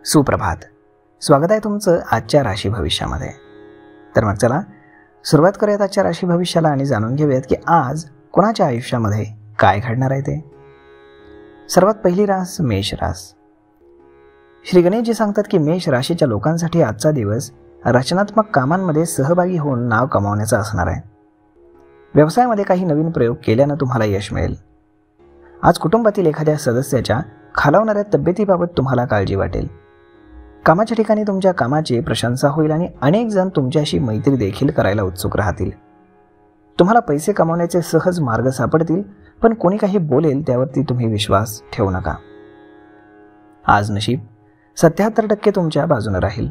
सुप्रभात. स्वागत आहे तुमचं आजच्या राशी भविष्यामध्ये. तर मग चला सुरुवात करूयात आजच्या राशी भविष्याला आणि जाणून घेऊयात की आज कोणाच्या आयुष्यामध्ये काय घडणार आहे ते. सर्वात पहिली रास मेष रास. श्री गणेशजी सांगतात की मेष राशीच्या लोकांसाठी आजचा दिवस रचनात्मक कामांमध्ये सहभागी होऊन नाव कमावण्याचा असणार आहे. व्यवसायामध्ये काही नवीन प्रयोग केल्यानं तुम्हाला यश मिळेल. आज कुटुंबातील एखाद्या सदस्याच्या खालावणाऱ्या तब्येतीबाबत तुम्हाला काळजी वाटेल. कामाच्या ठिकाणी तुमच्या कामाची प्रशंसा होईल आणि अनेक जण तुमच्याशी मैत्री देखील करायला उत्सुक राहतील. तुम्हाला पैसे कमावण्याचे सहज मार्ग सापडतील, पण कोणी काही बोलेल त्यावरती तुम्ही विश्वास ठेवू नका. आज नशीब 77% तुमच्या बाजूने राहील.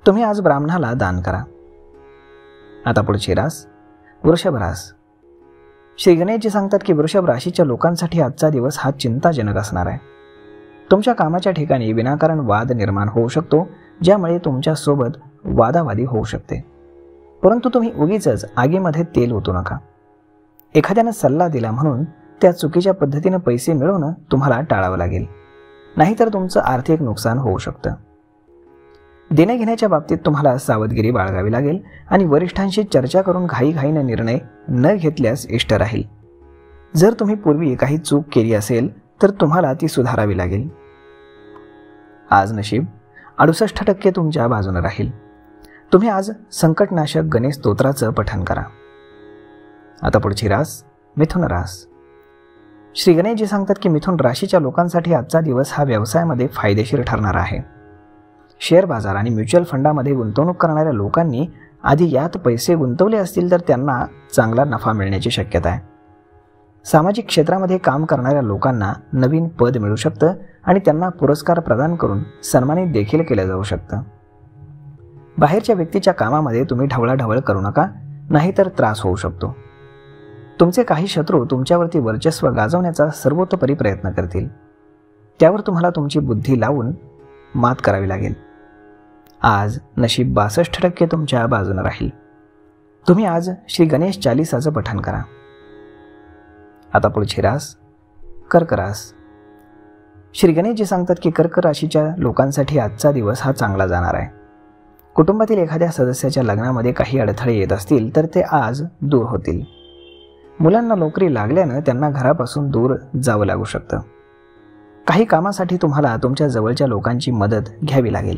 तुम्ही आज ब्राह्मणाला दान करा. आता पुढची रास वृषभ रास. श्री गणेशजी सांगतात की वृषभ राशीच्या लोकांसाठी आजचा दिवस हा चिंताजनक असणार आहे. तुमच्या कामाच्या ठिकाणी विनाकारण वाद निर्माण होऊ शकतो, ज्यामुळे तुमच्या सोबत वादावादी होऊ शकते. परंतु तुम्ही उगीचच आगीमध्ये तेल ओतू नका. एखाद्याने सल्ला दिला म्हणून त्या चुकीच्या पद्धतीने पैसे मिळवणं तुम्हाला टाळावं लागेल, नाहीतर तुमचं आर्थिक नुकसान होऊ शकतं. देण्याघेण्याच्या बाबतीत तुम्हाला सावधगिरी बाळगावी लागेल आणि वरिष्ठांशी चर्चा करून घाईघाईने निर्णय न घेतल्यास इष्ट राहील. जर तुम्ही पूर्वी काही चूक केली असेल तर तुम्हाला ती सुधारावी लागेल. आज नशीब 68% तुमच्या बाजूने राहील. तुम्ही आज संकटनाशक गणेश स्तोत्राचं पठण करा. आता पुढची रास मिथुन रास. श्री गणेशजी सांगतात की मिथुन राशीच्या लोकांसाठी आजचा दिवस हा व्यवसायामध्ये फायदेशीर ठरणार आहे. शेअर बाजार आणि म्युच्युअल फंडामध्ये गुंतवणूक करणाऱ्या लोकांनी आधी यात पैसे गुंतवले असतील तर त्यांना चांगला नफा मिळण्याची शक्यता आहे. सामाजिक क्षेत्रामध्ये काम करणाऱ्या लोकांना नवीन पद मिळू शकतं आणि त्यांना पुरस्कार प्रदान करून सन्मानित देखील केलं जाऊ शकतं. बाहेरच्या व्यक्तीच्या कामामध्ये तुम्ही ढवळाढवळ करू नका, नाहीतर त्रास होऊ शकतो. तुमचे काही शत्रू तुमच्यावरती वर्चस्व गाजवण्याचा सर्वतोपरी प्रयत्न करतील. त्यावर तुम्हाला तुमची बुद्धी लावून मात करावी लागेल. आज नशीब 62% तुमच्या बाजूने राहील. तुम्ही आज श्री गणेश चालीसाचं पठण करा. आता पुढची रास कर्क रास. श्री गणेशजी सांगतात की कर्क राशीच्या लोकांसाठी आजचा दिवस हा चांगला जाणार आहे. कुटुंबातील एखाद्या सदस्याच्या लग्नामध्ये काही अडथळे येत असतील तर ते आज दूर होतील. मुलांना नोकरी लागल्यानं त्यांना घरापासून दूर जावं लागू शकतं. काही कामासाठी तुम्हाला तुमच्या जवळच्या लोकांची मदत घ्यावी लागेल.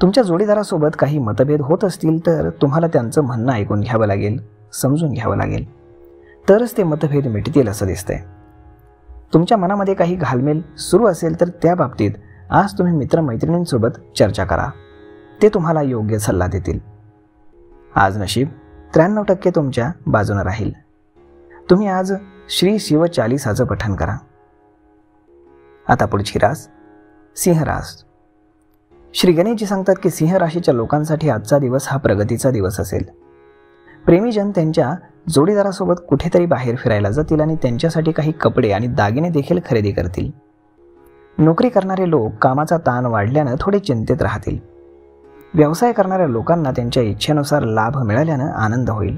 तुमच्या जोडीदारासोबत काही मतभेद होत असतील तर तुम्हाला त्यांचं म्हणणं ऐकून घ्यावं लागेल, समजून घ्यावं लागेल, तरच ते मतभेद मिटतील असं दिसतंय. तुमच्या मनामध्ये काही घालमेल सुरू असेल तर त्या बाबतीत आज तुम्ही मित्रमैत्रिणींसोबत चर्चा करा. ते तुम्हाला योग्य सल्ला देतील. आज नशीब 93% तुमच्या बाजूने राहील. तुम्ही आज श्री शिव चालीसाचं पठण करा. आता पुढची रास सिंह रास. श्री गणेशजी सांगतात की सिंह राशीच्या लोकांसाठी आजचा दिवस हा प्रगतीचा दिवस असेल. प्रेमीजन त्यांच्या जोडीदारासोबत कुठेतरी बाहेर फिरायला जातील आणि त्यांच्यासाठी काही कपडे आणि दागिने देखील खरेदी करतील. नोकरी करणारे लोक कामाचा ताण वाढल्यानं थोडे चिंतेत राहतील. व्यवसाय करणाऱ्या लोकांना त्यांच्या इच्छेनुसार लाभ मिळाल्यानं आनंद होईल.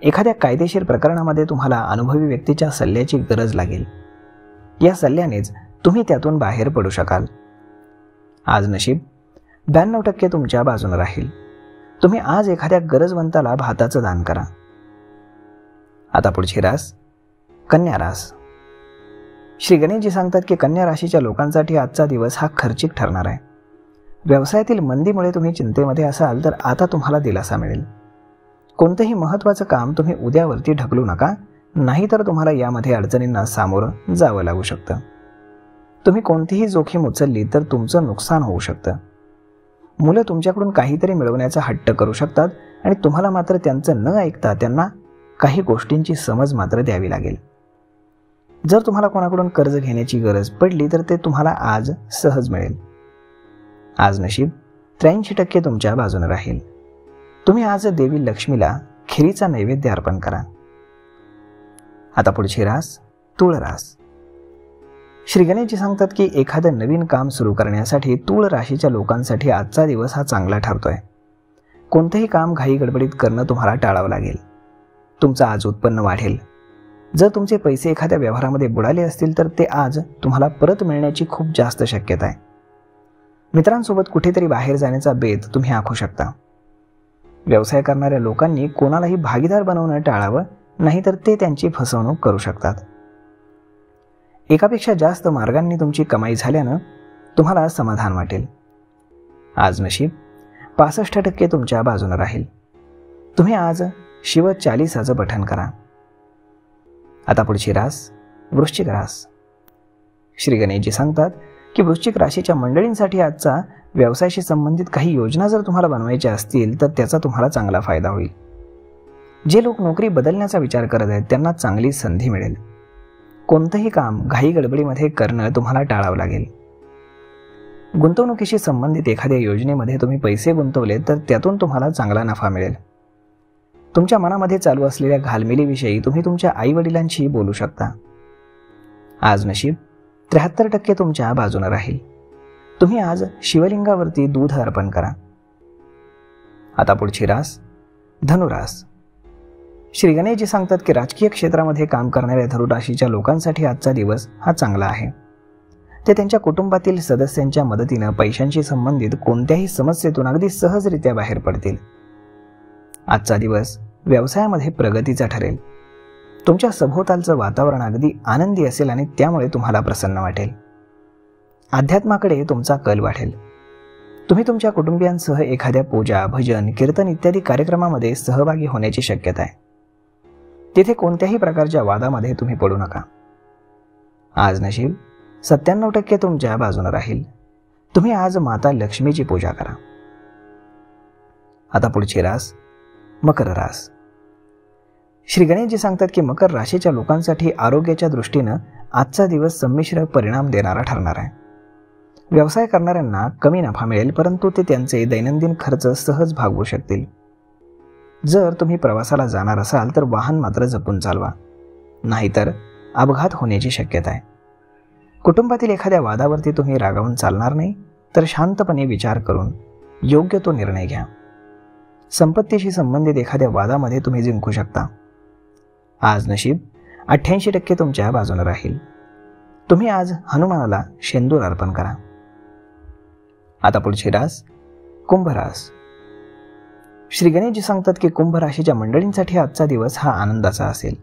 एखाद्या कायदेशीर प्रकरणामध्ये तुम्हाला अनुभवी व्यक्तीच्या सल्ल्याची गरज लागेल. या सल्ल्यानेच तुम्ही त्यातून बाहेर पडू शकाल. आज नशीब 92% तुमच्या बाजूने राहील. तुम्ही आज एखाद्या गरजवंताला भाताचं दान करा. आता पुढची रास कन्या रास. श्री गणेशजी सांगतात की कन्या राशीच्या लोकांसाठी आजचा दिवस हा खर्चिक ठरणार आहे. व्यवसायातील मंदीमुळे तुम्ही चिंतेमध्ये असाल तर आता तुम्हाला दिलासा मिळेल. कोणतंही महत्त्वाचं काम तुम्ही उद्यावरती ढकलू नका, नाहीतर तुम्हाला यामध्ये अडचणींना सामोरं जावं लागू शकतं. तुम्ही कोणतीही जोखीम उचलली तर तुमचं नुकसान होऊ शकतं. मुलं तुमच्याकडून काहीतरी मिळवण्याचा हट्ट करू शकतात आणि तुम्हाला मात्र त्यांचं न ऐकता त्यांना काही गोष्टींची समज मात्र द्यावी लागेल. जर तुम्हाला कोणाकडून कर्ज घेण्याची गरज पडली तर ते तुम्हाला आज सहज मिळेल. आज नशीब 83% तुमच्या बाजूने राहील. तुम्ही आज देवी लक्ष्मीला खिरीचा नैवेद्य अर्पण करा. आता पुढची रास तूळ रास. श्री गणेशजी सांगतात की एखादं नवीन काम सुरू करण्यासाठी तूळ राशीच्या लोकांसाठी आजचा दिवस हा चांगला ठरतोय. कोणतंही काम घाई गडबडीत करणं तुम्हाला टाळावं लागेल. तुमचं आज उत्पन्न वाढेल. जर तुमचे पैसे एखाद्या व्यवहारामध्ये बुडाले असतील तर ते आज तुम्हाला परत मिळण्याची खूप जास्त शक्यता आहे. मित्रांसोबत कुठेतरी बाहेर जाण्याचा बेत तुम्ही आखू शकता. व्यवसाय करणाऱ्या लोकांनी कोणालाही भागीदार बनवणं टाळावं, नाहीतर ते त्यांची फसवणूक करू शकतात. एकापेक्षा जास्त मार्गांनी तुमची कमाई झाल्यानं तुम्हाला समाधान वाटेल. आज नशीब 65% तुमच्या बाजूने राहील. तुम्ही आज शिव 40चं पठण करा. आता पुढची रास वृश्चिक रास. श्री गणेशजी सांगतात की वृश्चिक राशीच्या मंडळींसाठी आजचा व्यवसायाशी संबंधित काही योजना जर तुम्हाला बनवायच्या असतील तर त्याचा तुम्हाला चांगला फायदा होईल. जे लोक नोकरी बदलण्याचा विचार करत आहेत त्यांना चांगली संधी मिळेल. कोणतंही काम घाई गडबडीमध्ये करणं तुम्हाला टाळावं लागेल. गुंतवणुकीशी संबंधित एखाद्या योजनेमध्ये तुम्ही पैसे गुंतवले तर त्यातून तुम्हाला चांगला नफा मिळेल. तुमच्या मनामध्ये चालू असलेल्या घालमेलीविषयी तुम्ही तुमच्या आईवडिलांशी बोलू शकता. आज नशीब 73% तुमच्या बाजूने राहील. तुम्ही आज शिवलिंगावरती दूध अर्पण करा. आता पुढची रास धनुरास. श्री गणेशजी सांगतात की राजकीय क्षेत्रामध्ये काम करणाऱ्या धनुराशीच्या लोकांसाठी आजचा दिवस हा चांगला आहे. ते त्यांच्या कुटुंबातील सदस्यांच्या मदतीनं पैशांशी संबंधित कोणत्याही समस्येतून अगदी सहजरित्या बाहेर पडतील. आजचा दिवस व्यवसायामध्ये प्रगतीचा ठरेल. तुमच्या सभोवतालचं वातावरण अगदी आनंदी असेल आणि त्यामुळे तुम्हाला प्रसन्न वाटेल. अध्यात्माकडे तुमचा कल वाढेल. तुम्ही तुमच्या कुटुंबियांसह एखाद्या पूजा, भजन, कीर्तन इत्यादी कार्यक्रमामध्ये सहभागी होण्याची शक्यता आहे. तिथे कोणत्याही प्रकारच्या वादामध्ये तुम्ही पडू नका. आज नशीब 97% तुमच्या बाजूने राहील. तुम्ही आज माता लक्ष्मीची पूजा करा. आता पुढची रास मकर रास. श्री गणेशजी सांगतात की मकर राशीच्या लोकांसाठी आरोग्याच्या दृष्टीनं आजचा दिवस संमिश्र परिणाम देणारा ठरणार आहे. व्यवसाय करणाऱ्यांना कमी नफा मिळेल, परंतु ते त्यांचे दैनंदिन खर्च सहज भागवू शकतील. जर तुम्ही प्रवासाला जाणार असाल तर वाहन मात्र जपून चालवा, नाहीतर अपघात होण्याची शक्यता आहे. कुटुंबातील एखाद्या वादावरती तुम्ही रागावून चालणार नाही, तर शांतपणे विचार करून योग्य तो निर्णय घ्या. संपत्तीशी संबंधित एखाद्या वादामध्ये तुम्ही जिंकू शकता. आज नशीब 88% तुमच्या बाजूने राहील. तुम्ही आज हनुमानाला शेंदूर अर्पण करा. आता पुढची रास कुंभ रास. श्री गणेशजी सांगतात की कुंभ राशीच्या मंडळींसाठी आजचा दिवस हा आनंदाचा असेल.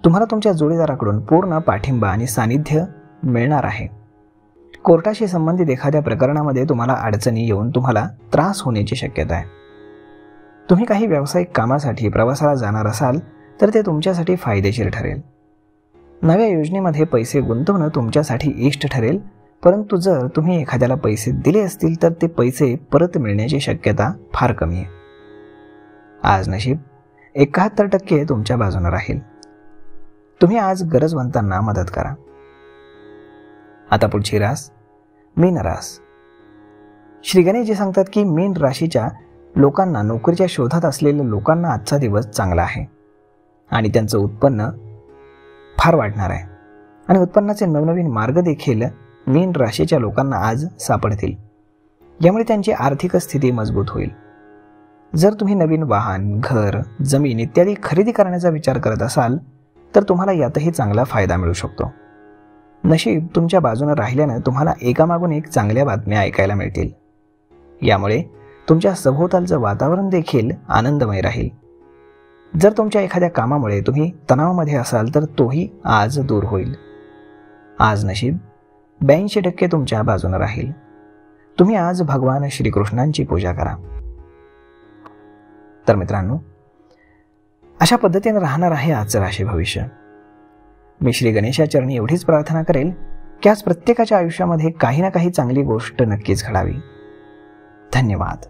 तुम्हाला तुमच्या जोडीदाराकडून पूर्ण पाठिंबा आणि सानिध्य मिळणार आहे. कोर्टाशी संबंधित एखाद्या प्रकरणामध्ये तुम्हाला अडचणी येऊन तुम्हाला त्रास होण्याची शक्यता आहे. तुम्ही काही व्यावसायिक कामासाठी प्रवासाला जाणार असाल तर ते तुमच्यासाठी फायदेशीर ठरेल. नव्या योजनेमध्ये पैसे गुंतवणं तुमच्यासाठी इष्ट ठरेल, परंतु जर तुम्ही एखाद्याला पैसे दिले असतील तर ते पैसे परत मिळण्याची शक्यता फार कमी आहे. आज नशीब 71% तुमच्या बाजूने राहील. तुम्ही आज गरजवंतांना मदत करा. आता पुढची रास मीन रास. श्री गणेशजी सांगतात की मीन राशीच्या लोकांना, नोकरीच्या शोधात असलेल्या लोकांना आजचा दिवस चांगला आहे आणि त्यांचं उत्पन्न फार वाढणार आहे आणि उत्पन्नाचे नवनवीन मार्ग देखील मीन राशीच्या लोकांना आज सापडतील. यामुळे त्यांची आर्थिक स्थिती मजबूत होईल. जर तुम्ही नवीन वाहन, घर, जमीन इत्यादी खरेदी करण्याचा विचार करत असाल तर तुम्हाला यातही चांगला फायदा मिळू शकतो. नशीब तुमच्या बाजूने राहिल्यानं तुम्हाला एकामागून एक चांगल्या बातम्या ऐकायला मिळतील. यामुळे तुमच्या सभोवतालचं वातावरण देखील आनंदमय राहील. जर तुमच्या एखाद्या कामामुळे तुम्ही तणावामध्ये असाल तर तोही आज दूर होईल. आज नशीब 82% तुमच्या बाजूने राहील. तुम्ही आज भगवान श्रीकृष्णांची पूजा करा. तर मित्रांनो, अशा पद्धतीने राहणार आहे आजचं राशी भविष्य. मी श्री गणेशाचरणी एवढीच प्रार्थना करेल की आज प्रत्येकाच्या आयुष्यामध्ये काही ना काही चांगली गोष्ट नक्कीच घडावी. धन्यवाद.